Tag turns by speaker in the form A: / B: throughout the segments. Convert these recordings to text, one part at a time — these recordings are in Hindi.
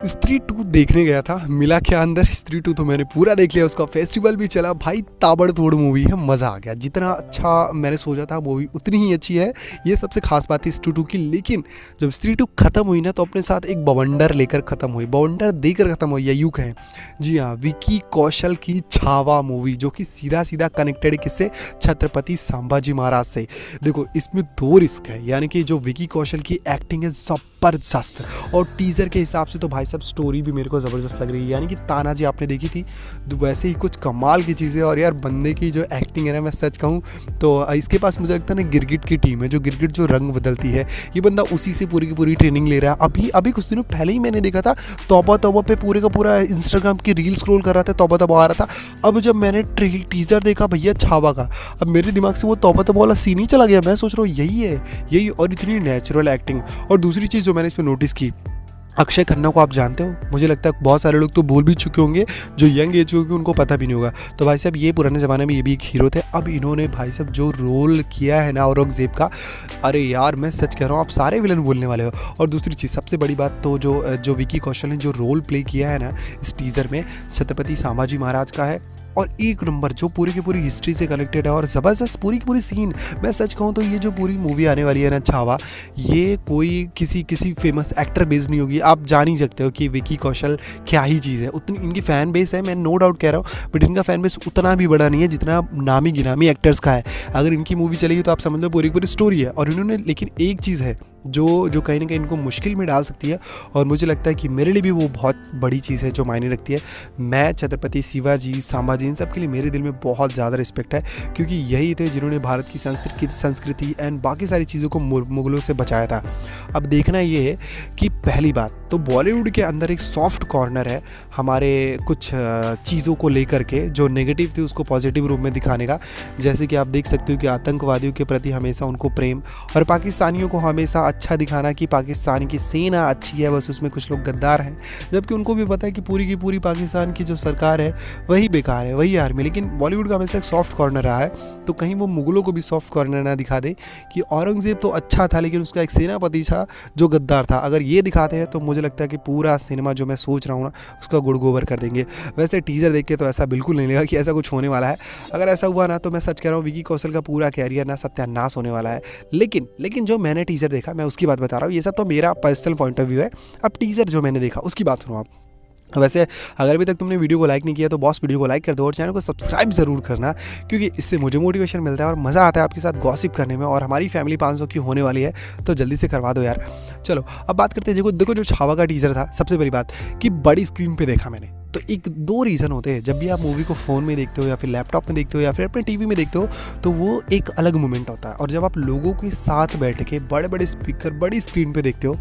A: स्त्री 2 देखने गया था, मिला क्या अंदर। स्त्री 2 तो मैंने पूरा देख लिया, उसका फेस्टिवल भी चला भाई। ताबड़तोड़ मूवी है, मज़ा आ गया। जितना अच्छा मैंने सोचा था मूवी उतनी ही अच्छी है, ये सबसे खास बात थी स्त्री 2 की। लेकिन जब स्त्री 2 खत्म हुई ना तो अपने साथ एक बवंडर लेकर खत्म हुई, बवंडर देकर खत्म हुई, या यूँ कहें। जी हाँ, विकी कौशल की छावा मूवी, जो कि सीधा सीधा कनेक्टेड है किससे, छत्रपति संभाजी महाराज से। देखो इसमें दो रिस्क है, यानी कि जो विकी कौशल की एक्टिंग है जबरदस्त, और टीजर के हिसाब से तो भाई साहब स्टोरी भी मेरे को ज़बरदस्त लग रही है। यानी कि तानाजी आपने देखी थी, तो वैसे ही कुछ कमाल की चीज़ें। और यार बंदे की जो एक्टिंग है ना, मैं सच कहूँ तो इसके पास मुझे लगता है ना गिरगिट की टीम है, जो गिरगिट जो रंग बदलती है, ये बंदा उसी से पूरी की पूरी ट्रेनिंग ले रहा है। अभी अभी कुछ दिनों पहले ही मैंने देखा था, तौबा तौबा पे पूरे का पूरा इंस्टाग्राम की रील स्क्रॉल कर रहा था, तौबा तौबा आ रहा था। अब जब मैंने टीजर देखा भैया छावा का, अब मेरे दिमाग से वो तौबा तौबा वाला सीन ही चला गया। मैं सोच रहा हूँ यही है, यही। और इतनी नेचुरल एक्टिंग। और दूसरी चीज़ जो मैंने इसमें नोटिस की, अक्षय खन्ना को आप जानते हो, मुझे लगता है बहुत सारे लोग तो भूल भी चुके होंगे, जो यंग एज होगी उनको पता भी नहीं होगा। तो भाई साहब ये पुराने ज़माने में ये भी एक हीरो थे। अब इन्होंने भाई साहब जो रोल किया है ना औरंगजेब का, अरे यार मैं सच कह रहा हूँ, आप सारे विलन बोलने वाले हो। और दूसरी चीज़ सबसे बड़ी बात तो जो विकी कौशल ने जो रोल प्ले किया है ना इस टीज़र में, छत्रपति संभाजी महाराज का है। और एक नंबर जो पूरी की पूरी हिस्ट्री से कनेक्टेड है, और ज़बरदस्त पूरी की पूरी सीन। मैं सच कहूँ तो ये जो पूरी मूवी आने वाली है ना छावा, ये कोई किसी फेमस एक्टर बेस्ड नहीं होगी। आप जान ही सकते हो कि विकी कौशल क्या ही चीज़ है। उतनी इनकी फ़ैन बेस है, मैं नो डाउट कह रहा हूँ, बट इनका फ़ैन बेस उतना भी बड़ा नहीं है जितना नामी गिनामी एक्टर्स का है। अगर इनकी मूवी चलेगी तो आप समझ लो पूरी की पूरी स्टोरी है। और इन्होंने, लेकिन एक चीज़ है जो कहीं ना कहीं इनको मुश्किल में डाल सकती है, और मुझे लगता है कि मेरे लिए भी वो बहुत बड़ी चीज़ है जो मायने रखती है। मैं छत्रपति शिवाजी, संभाजी, इन सब के लिए मेरे दिल में बहुत ज़्यादा रिस्पेक्ट है, क्योंकि यही थे जिन्होंने भारत की संस्कृति एंड बाकी सारी चीज़ों को मुगलों से बचाया था। अब देखना ये है कि पहली बात तो बॉलीवुड के अंदर एक सॉफ्ट कॉर्नर है हमारे कुछ चीज़ों को लेकर के, जो नेगेटिव थी उसको पॉजिटिव रूप में दिखाने का। जैसे कि आप देख सकते हो कि आतंकवादियों के प्रति हमेशा उनको प्रेम, और पाकिस्तानियों को हमेशा अच्छा दिखाना कि पाकिस्तान की सेना अच्छी है, बस उसमें कुछ लोग गद्दार हैं, जबकि उनको भी पता है कि पूरी की पूरी पाकिस्तान की जो सरकार है वही बेकार है, वही आर्मी। लेकिन बॉलीवुड का हमेशा एक सॉफ्ट कॉर्नर रहा है, तो कहीं वो मुगलों को भी सॉफ्ट कॉर्नर ना दिखा दे कि औरंगजेब तो अच्छा था लेकिन उसका एक सेनापति था जो गद्दार था। अगर ये दिखाते हैं तो मुझे लगता है कि पूरा सिनेमा जो मैं सोच रहा हूँ ना उसका गुड़ गोबर कर देंगे। वैसे टीजर देख के तो ऐसा बिल्कुल नहीं लगा कि ऐसा कुछ होने वाला है। अगर ऐसा हुआ ना तो मैं सच कह रहा हूँ विकी कौशल का पूरा कैरियर ना सत्यानाश होने वाला है। लेकिन जो मैंने टीजर देखा, मैं उसकी बात बता रहा हूँ, ये सब तो मेरा पर्सनल पॉइंट ऑफ व्यू है। अब टीजर जो मैंने देखा उसकी बात सुनो आप। वैसे अगर अभी तक तुमने वीडियो को लाइक नहीं किया तो बॉस वीडियो को लाइक कर दो, और चैनल को सब्सक्राइब ज़रूर करना, क्योंकि इससे मुझे मोटिवेशन मिलता है और मज़ा आता है आपके साथ गॉसिप करने में। और हमारी फैमिली 500 की होने वाली है, तो जल्दी से करवा दो यार। चलो अब बात करते हैं। देखो जो छावा का टीज़र था, सबसे बड़ी बात कि बड़ी स्क्रीन पर देखा मैंने, तो एक दो रीज़न होते हैं। जब भी आप मूवी को फ़ोन में देखते हो या फिर लैपटॉप में देखते हो या फिर अपने टीवी में देखते हो, तो वो एक अलग मोमेंट होता है। और जब आप लोगों के साथ बैठ के बड़े बड़े स्पीकर बड़ी स्क्रीन पे देखते हो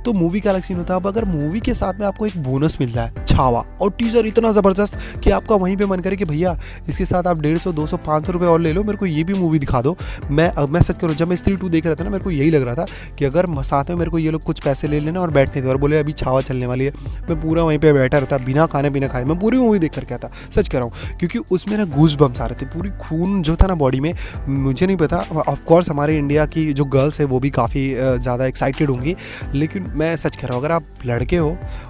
A: तो मूवी का अलग सीन होता है। अब अगर मूवी के साथ में आपको एक बोनस मिलता है छावा, और टीज़र इतना ज़बरदस्त कि आपका वहीं पे मन करे कि भैया इसके साथ आप 150, 200, 500 रुपये और ले लो, मेरे को ये भी मूवी दिखा दो। मैं सच करूँ, जब मैं स्त्री 2 देख रहा था ना, मेरे को यही लग रहा था कि अगर साथ में मेरे को ये लोग कुछ पैसे ले लेना और बैठने थे और बोले अभी छावा चलने वाली है, मैं पूरा वहीं पर बैठा रहता बिना खाने पीना खाए। मैं पूरी मूवी देख करके आता, सच कह रहा हूँ, क्योंकि उसमें ना गूज बम्स आ रहे थे, पूरी खून जो था ना बॉडी में। मुझे नहीं पता, ऑफ कोर्स हमारे इंडिया की जो गर्ल्स है वो भी काफ़ी ज़्यादा एक्साइटेड होंगी, लेकिन मैं सच कह रहा हूँ, अगर आप लड़के हो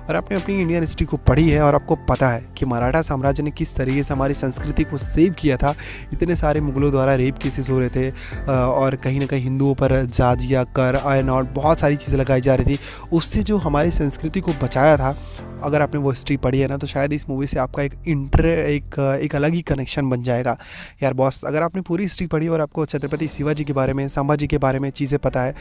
A: और आपने अपनी इंडियन हिस्ट्री को पढ़ी है और आपको पता है कि मराठा साम्राज्य ने किस तरीके से हमारी संस्कृति को सेव किया था, इतने सारे मुगलों द्वारा रेप केसेस हो रहे थे, और कहीं ना कहीं हिंदुओं पर जाजिया कर एंड और बहुत सारी चीज़ें लगाई जा रही थी, उससे जो हमारी संस्कृति को बचाया था, अगर आपने वो हिस्ट्री पढ़ी है ना, तो शायद इस मूवी से आपका एक अलग ही कनेक्शन बन जाएगा यार बॉस। अगर आपने पूरी हिस्ट्री पढ़ी और आपको छत्रपति शिवाजी के बारे में, संभाजी के बारे में चीज़ें पता है,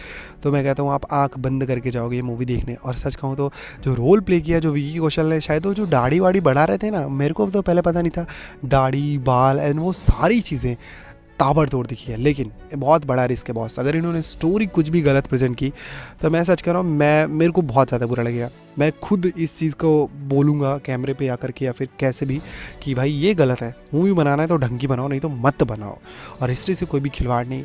A: तो मैं कहता हूँ आप आंख बंद करके जाओगे ये मूवी देखने। और सच कहूँ तो जो रोल प्ले किया जो विकी कौशल ने, शायद वो जो दाढ़ी वाड़ी बढ़ा रहे थे ना, मेरे को तो पहले पता नहीं था, दाढ़ी बाल एंड वो सारी चीज़ें ताबड़तोड़ दिखी है। लेकिन बहुत बड़ा रिस्क है बॉस, अगर इन्होंने स्टोरी कुछ भी गलत प्रेजेंट की तो मैं सच कर रहा हूँ, मेरे को बहुत ज़्यादा बुरा लगेगा। मैं खुद इस चीज़ को बोलूँगा कैमरे पे आकर के या फिर कैसे भी कि भाई ये गलत है, मूवी बनाना है तो ढंग की बनाओ, नहीं तो मत बनाओ। और हिस्ट्री से कोई भी खिलवाड़ नहीं,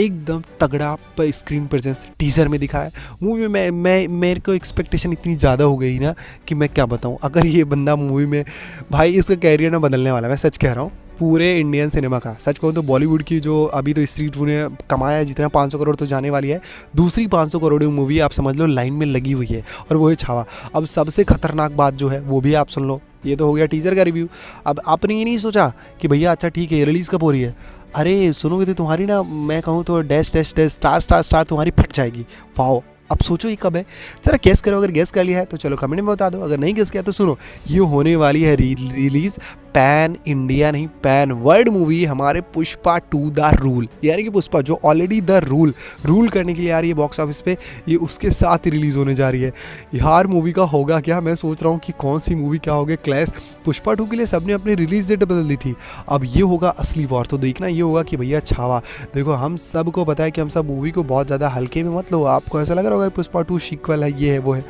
A: एकदम तगड़ा स्क्रीन प्रेजेंस टीज़र में दिखा है। मूवी में मेरे को एक्सपेक्टेशन इतनी ज़्यादा हो गई ना कि मैं क्या बताऊँ। अगर ये बंदा मूवी में, भाई इसका कैरियर ना बदलने वाला है, मैं सच कह रहा हूँ। पूरे इंडियन सिनेमा का। सच कहूँ तो बॉलीवुड की जो अभी तो स्त्री 2 ने कमाया है जितना 500 करोड़ तो जाने वाली है, दूसरी 500 करोड़ की मूवी आप समझ लो लाइन में लगी हुई है, और वो है छावा। अब सबसे खतरनाक बात जो है वो भी आप सुन लो। ये तो हो गया टीजर का रिव्यू। अब आपने ये नहीं सोचा कि भैया अच्छा ठीक है, रिलीज़ कब हो रही है? अरे सुनोगे तो तुम्हारी ना, मैं कहूँ तो dash dash dash star star star तुम्हारी फट जाएगी। वाओ, अब सोचो ये कब है, जरा गेस करो। अगर गेस कर लिया है तो चलो कमेंट में बता दो, अगर नहीं गेस किया तो सुनो, ये होने वाली है रिलीज पैन इंडिया नहीं पैन वर्ल्ड मूवी हमारे पुष्पा 2 द रूल। यानी कि पुष्पा जो ऑलरेडी द रूल करने के लिए आ रही है बॉक्स ऑफिस पे, ये उसके साथ ही रिलीज़ होने जा रही है। यार मूवी का होगा क्या, मैं सोच रहा हूँ कि कौन सी मूवी क्या होगी क्लैश। पुष्पा 2 के लिए सबने अपनी रिलीज डेट बदल दी थी, अब ये होगा असली वॉर। तो देखना ये होगा कि भैया छावा। देखो हम सबको पता है कि हम सब मूवी को बहुत ज़्यादा हल्के में मत लो। आपको ऐसा लग रहा होगा पुष्पा 2 सीक्वल है, ये है वो है,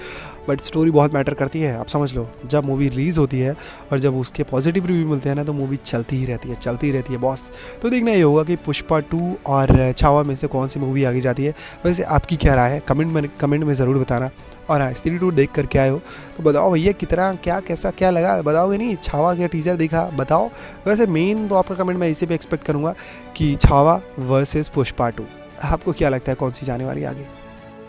A: बट स्टोरी बहुत मैटर करती है। आप समझ लो, जब मूवी रिलीज़ होती है और जब उसके पॉजिटिव रिव्यू मिलते हैं ना, तो मूवी चलती ही रहती है बॉस। तो देखना ये होगा कि पुष्पा 2 और छावा में से कौन सी मूवी आगे जाती है। वैसे आपकी क्या राय है, कमेंट में ज़रूर बताना। और हाँ, स्त्री 2 देख कर के आए हो तो बताओ भैया कितना क्या कैसा क्या लगा, बताओगे नहीं? छावा का टीज़र देखा, बताओ। वैसे मेन तो आपका कमेंट मैं इसे भी एक्सपेक्ट करूँगा कि छावा वर्सेस पुष्पा 2। आपको क्या लगता है कौन सी जाने वाली आगे?